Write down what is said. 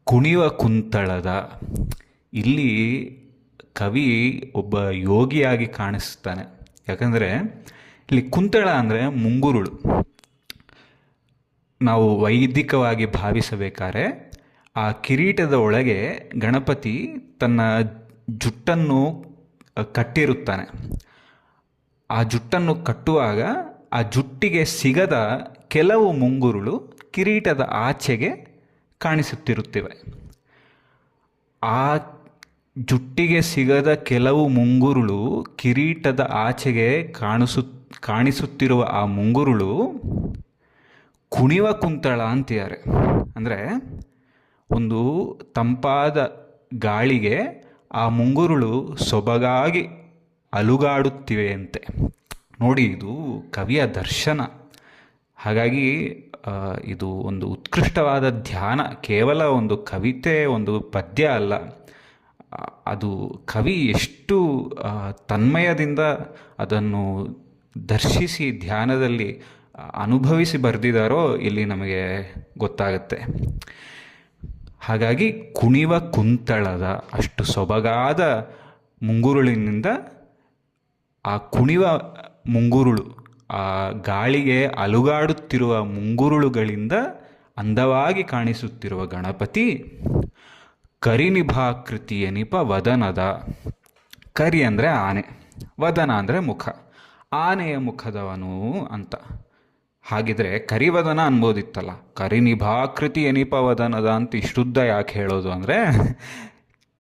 ಕುಣಿವ ಕುಂತಳದ. ಇಲ್ಲಿ ಕವಿ ಒಬ್ಬ ಯೋಗಿಯಾಗಿ ಕಾಣಿಸ್ತಾನೆ. ಯಾಕಂದರೆ ಇಲ್ಲಿ ಕುಂತಳ ಅಂದರೆ ಮುಂಗುರುಳು. ನಾವು ವೈದಿಕವಾಗಿ ಭಾವಿಸಬೇಕಾದ್ರೆ ಆ ಕಿರೀಟದ ಒಳಗೆ ಗಣಪತಿ ತನ್ನ ಜುಟ್ಟನ್ನು ಕಟ್ಟಿರುತ್ತಾನೆ. ಆ ಜುಟ್ಟನ್ನು ಕಟ್ಟುವಾಗ ಆ ಜುಟ್ಟಿಗೆ ಸಿಗದ ಕೆಲವು ಮುಂಗುರುಳು ಕಿರೀಟದ ಆಚೆಗೆ ಕಾಣಿಸುತ್ತಿರುತ್ತಿವೆ. ಆ ಜುಟ್ಟಿಗೆ ಸಿಗದ ಕೆಲವು ಮುಂಗುರುಳು ಕಿರೀಟದ ಆಚೆಗೆ ಕಾಣಿಸುತ್ತಿರುವ ಆ ಮುಂಗುರುಳು ಕುಣಿವ ಕುಂತಳ ಅಂತಿದ್ದಾರೆ. ಅಂದರೆ ಒಂದು ತಂಪಾದ ಗಾಳಿಗೆ ಆ ಮುಂಗುರುಳು ಸೊಬಗಾಗಿ ಅಲುಗಾಡುತ್ತಿವೆಯಂತೆ. ನೋಡಿ, ಇದು ಕವಿಯ ದರ್ಶನ. ಹಾಗಾಗಿ ಇದು ಒಂದು ಉತ್ಕೃಷ್ಟವಾದ ಧ್ಯಾನ. ಕೇವಲ ಒಂದು ಕವಿತೆ, ಒಂದು ಪದ್ಯ ಅಲ್ಲ. ಅದು ಕವಿ ಎಷ್ಟು ತನ್ಮಯದಿಂದ ಅದನ್ನು ದರ್ಶಿಸಿ ಧ್ಯಾನದಲ್ಲಿ ಅನುಭವಿಸಿ ಬರೆದಿದ್ದಾರೋ ಇಲ್ಲಿ ನಮಗೆ ಗೊತ್ತಾಗುತ್ತೆ. ಹಾಗಾಗಿ ಕುಣಿವ ಕುಂತಳದ ಅಷ್ಟು ಸೊಬಗಾದ ಮುಂಗುರುಳಿನಿಂದ ಆ ಕುಣಿವ ಮುಂಗುರುಳು, ಆ ಗಾಳಿಗೆ ಅಲುಗಾಡುತ್ತಿರುವ ಮುಂಗುರುಳುಗಳಿಂದ ಅಂದವಾಗಿ ಕಾಣಿಸುತ್ತಿರುವ ಗಣಪತಿ ಕರಿನಿಭಾಕೃತಿ ಎನಿಪ ವದನದ. ಕರಿ ಅಂದರೆ ಆನೆ, ವದನ ಅಂದರೆ ಮುಖ, ಆನೆಯ ಮುಖದವನು ಅಂತ. ಹಾಗಿದ್ರೆ ಕರಿವದನ ಅನ್ಬೋದಿತ್ತಲ್ಲ, ಕರಿನಿಭಾಕೃತಿ ಎನಿಪ ವದನದ ಅಂತ ಇಷ್ಟುದ್ದ ಯಾಕೆ ಹೇಳೋದು ಅಂದರೆ